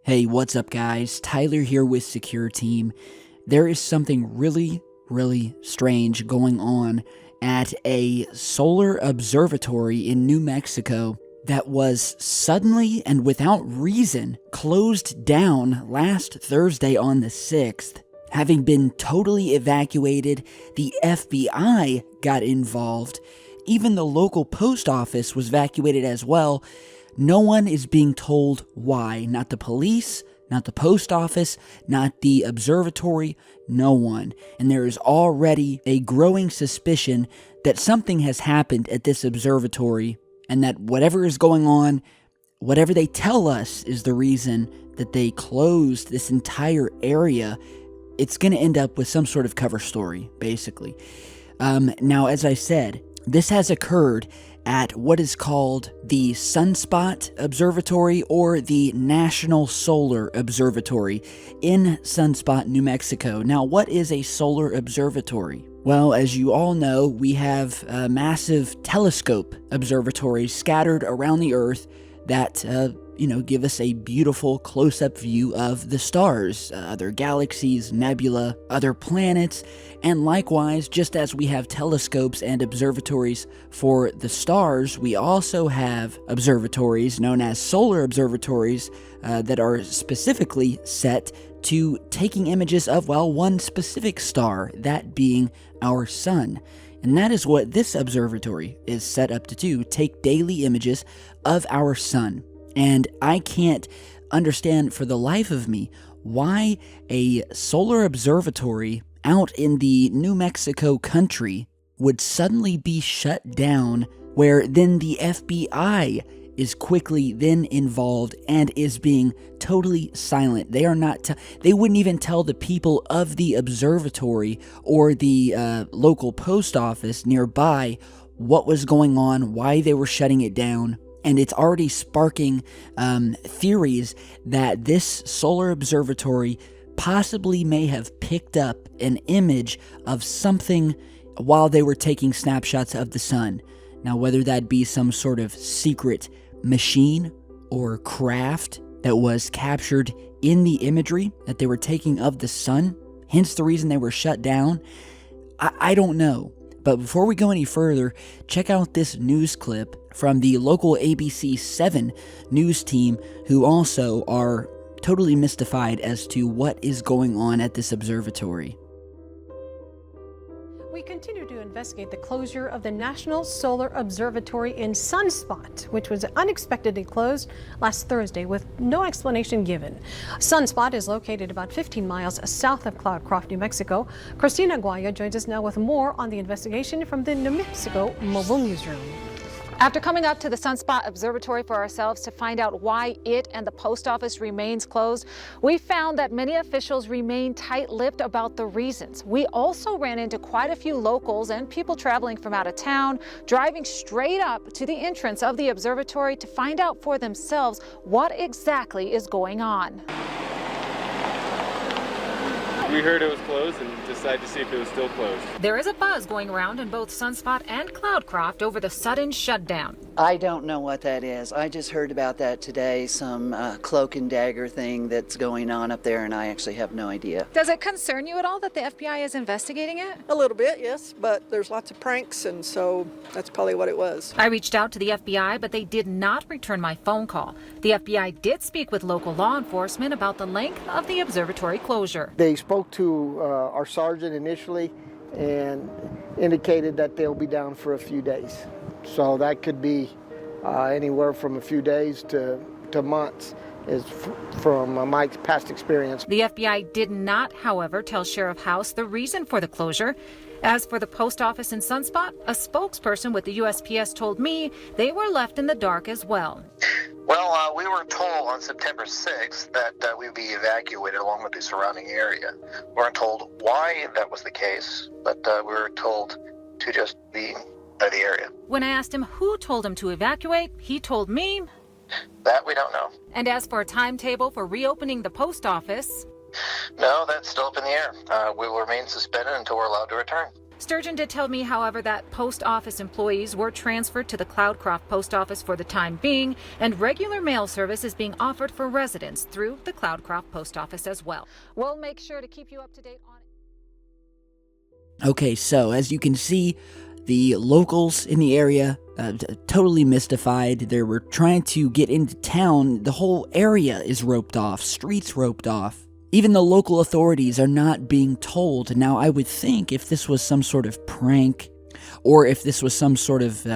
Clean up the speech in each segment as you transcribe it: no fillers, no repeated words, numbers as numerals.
Hey, what's up guys? Tyler here with Secureteam. There is something really strange going on at a solar observatory in New Mexico that was suddenly and without reason closed down last Thursday on the 6th. Having been totally evacuated, the FBI got involved. Even the local post office was evacuated as well. No one is being told why. Not the police, not the post office, not the observatory, no one. And there is already a growing suspicion that something has happened at this observatory and that whatever is going on, whatever they tell us is the reason that they closed this entire area, it's going to end up with some sort of cover story, basically. Now, as I said, this has occurred at what is called the Sunspot Observatory or the National Solar Observatory in Sunspot, New Mexico. Now, what is a solar observatory? Well, as you all know, we have massive telescope observatories scattered around the Earth that, give us a beautiful close-up view of the stars, other galaxies, nebula, other planets, and likewise, just as we have telescopes and observatories for the stars, we also have observatories known as solar observatories that are specifically set to taking images of, well, one specific star, that being our sun. And that is what this observatory is set up to do, take daily images of our sun. And I can't understand for the life of me why a solar observatory out in the New Mexico country would suddenly be shut down, where then the FBI is quickly then involved and is being totally silent. They are not, they wouldn't even tell the people of the observatory or the local post office nearby what was going on, why they were shutting it down. And it's already sparking theories that this solar observatory possibly may have picked up an image of something while they were taking snapshots of the sun. Now, whether that be some sort of secret machine or craft that was captured in the imagery that they were taking of the sun, hence the reason they were shut down, I don't know. But before we go any further, check out this news clip from the local ABC 7 news team, who also are totally mystified as to what is going on at this observatory. We continue to investigate the closure of the National Solar Observatory in Sunspot, which was unexpectedly closed last Thursday with no explanation given. Sunspot is located about 15 miles south of Cloudcroft, New Mexico. Christina Aguaya joins us now with more on the investigation from the New Mexico Mobile Newsroom. After coming up to the Sunspot Observatory for ourselves to find out why it and the post office remains closed, we found that many officials remain tight-lipped about the reasons. We also ran into quite a few locals and people traveling from out of town, driving straight up to the entrance of the observatory to find out for themselves what exactly is going on. We heard it was closed and decided to see if it was still closed. There is a buzz going around in both Sunspot and Cloudcroft over the sudden shutdown. I don't know what that is. I just heard about that today, some cloak and dagger thing that's going on up there, and I actually have no idea. Does it concern you at all that the FBI is investigating it? A little bit, yes, but there's lots of pranks, and so that's probably what it was. I reached out to the FBI, but they did not return my phone call. The FBI did speak with local law enforcement about the length of the observatory closure. They spoke to our sergeant initially and indicated that they'll be down for a few days. So that could be anywhere from a few days to months, is from my past experience. The FBI did not, however, tell Sheriff House the reason for the closure. As for the post office in Sunspot, a spokesperson with the USPS told me they were left in the dark as well. Well, we were told on September 6th that we would be evacuated along with the surrounding area. We weren't told why that was the case, but we were told to just be out of the area. When I asked him who told him to evacuate, he told me that we don't know. And as for a timetable for reopening the post office, no, that's still up in the air. We will remain suspended until we're allowed to return. Sturgeon did tell me, however, that post office employees were transferred to the Cloudcroft post office for the time being, and regular mail service is being offered for residents through the Cloudcroft post office as well. We'll make sure to keep you up to date on it. Okay, so as you can see, the locals in the area totally mystified. They were trying to get into town. The whole area is roped off, streets roped off. Even the local authorities are not being told. Now, I would think if this was some sort of prank, or if this was some sort of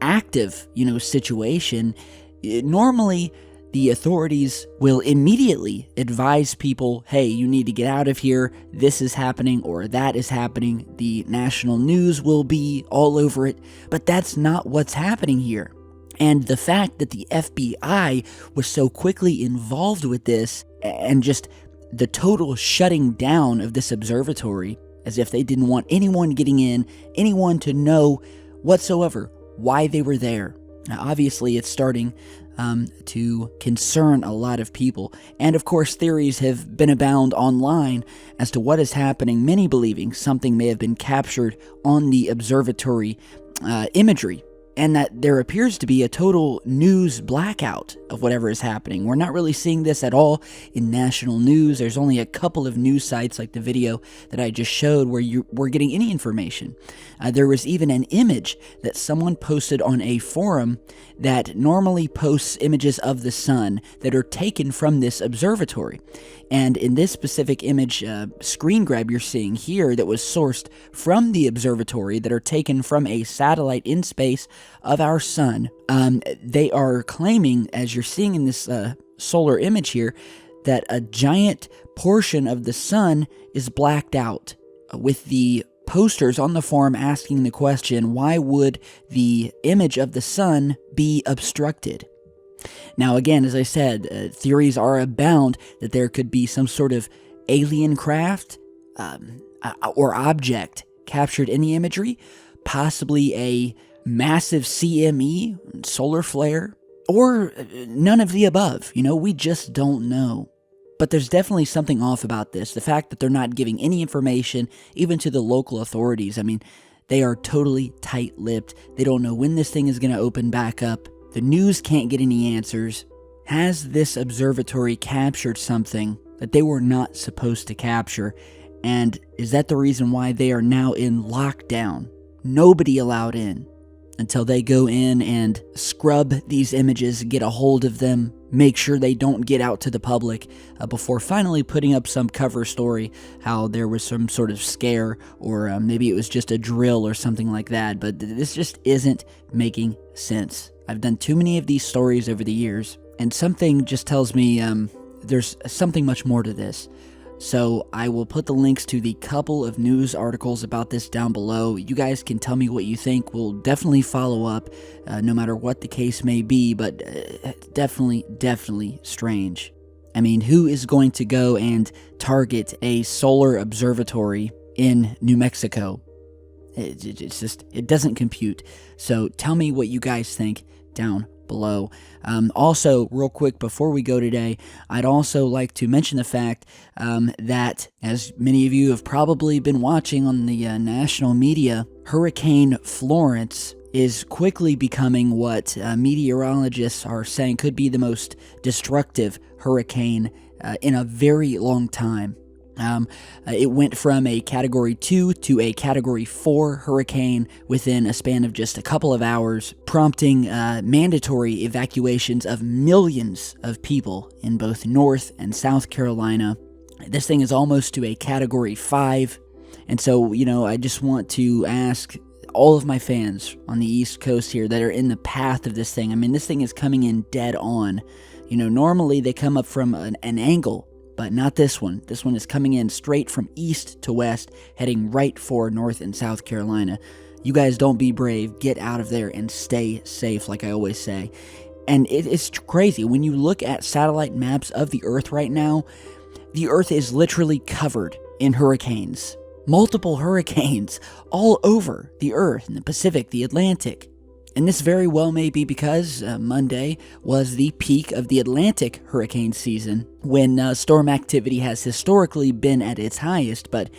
active, situation, normally the authorities will immediately advise people, hey, you need to get out of here, this is happening or that is happening. The national news will be all over it, but that's not what's happening here. And the fact that the FBI was so quickly involved with this, and just the total shutting down of this observatory, as if they didn't want anyone getting in, anyone to know whatsoever why they were there. Now, obviously, it's starting to concern a lot of people. And of course, theories have been abound online as to what is happening, many believing something may have been captured on the observatory imagery, and that there appears to be a total news blackout of whatever is happening. We're not really seeing this at all in national news. There's only a couple of news sites like the video that I just showed where we're getting any information. There was even an image that someone posted on a forum that normally posts images of the sun that are taken from this observatory. And in this specific image screen grab you're seeing here that was sourced from the observatory, that are taken from a satellite in space of our sun, they are claiming, as you're seeing in this solar image here, that a giant portion of the sun is blacked out, with the posters on the forum asking the question, why would the image of the sun be obstructed? Now, again, as I said, theories are abound that there could be some sort of alien craft or object captured in the imagery, possibly a massive CME, solar flare, or none of the above. We just don't know. But there's definitely something off about this. The fact that they're not giving any information, even to the local authorities. I mean, they are totally tight-lipped. They don't know when this thing is going to open back up. The news can't get any answers. Has this observatory captured something that they were not supposed to capture? And is that the reason why they are now in lockdown? Nobody allowed in until they go in and scrub these images, get a hold of them, make sure they don't get out to the public before finally putting up some cover story how there was some sort of scare, or maybe it was just a drill or something like that. But this just isn't making sense. I've done too many of these stories over the years, and something just tells me there's something much more to this. So I will put the links to the couple of news articles about this down below. You guys can tell me what you think. We'll definitely follow up, no matter what the case may be, but definitely strange. I mean, who is going to go and target a solar observatory in New Mexico? It doesn't compute. So tell me what you guys think down below. Also, real quick before we go today, I'd also like to mention the fact that, as many of you have probably been watching on the national media, Hurricane Florence is quickly becoming what meteorologists are saying could be the most destructive hurricane in a very long time. It went from a Category 2 to a Category 4 hurricane within a span of just a couple of hours, prompting mandatory evacuations of millions of people in both North and South Carolina. This thing is almost to a Category 5, and so, I just want to ask all of my fans on the East Coast here that are in the path of this thing. I mean, this thing is coming in dead on. Normally they come up from an angle, but not this one. This one is coming in straight from east to west, heading right for North and South Carolina. You guys don't be brave. Get out of there and stay safe, like I always say. And it's crazy. When you look at satellite maps of the Earth right now, the Earth is literally covered in hurricanes. Multiple hurricanes all over the Earth, in the Pacific, the Atlantic. And this very well may be because Monday was the peak of the Atlantic hurricane season, when storm activity has historically been at its highest. But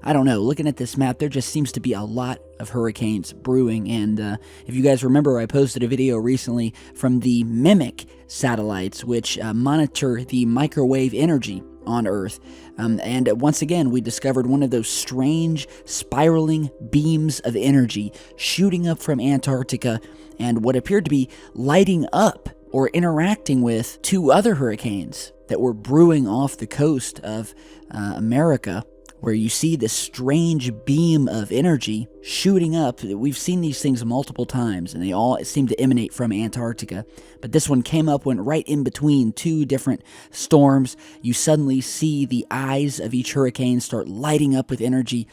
I don't know, looking at this map, there just seems to be a lot of hurricanes brewing, and if you guys remember, I posted a video recently from the Mimic satellites, which monitor the microwave energy on Earth, and once again, we discovered one of those strange, spiraling beams of energy shooting up from Antarctica, and what appeared to be lighting up or interacting with 2 other hurricanes that were brewing off the coast of America, where you see this strange beam of energy shooting up. We've seen these things multiple times, and they all seem to emanate from Antarctica. But this one came up, went right in between 2 different storms. You suddenly see the eyes of each hurricane start lighting up with energy.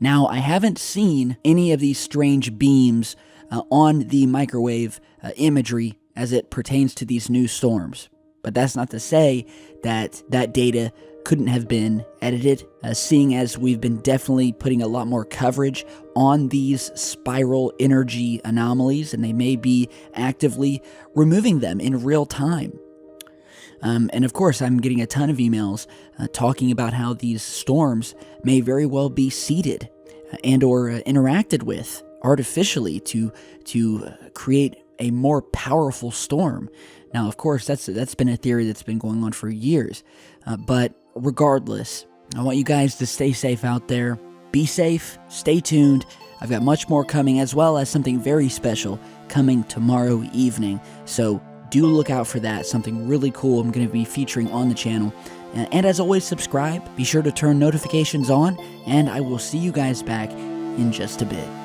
Now, I haven't seen any of these strange beams on the microwave imagery as it pertains to these new storms. But that's not to say that that data couldn't have been edited, seeing as we've been definitely putting a lot more coverage on these spiral energy anomalies, and they may be actively removing them in real time. And of course, I'm getting a ton of emails talking about how these storms may very well be seeded and or interacted with artificially to create a more powerful storm. Now, of course, that's been a theory that's been going on for years, but regardless, I want you guys to stay safe out there. Be safe, stay tuned. I've got much more coming, as well as something very special coming tomorrow evening. So do look out for that, something really cool I'm going to be featuring on the channel. And as always, subscribe. Be sure to turn notifications on, and I will see you guys back in just a bit.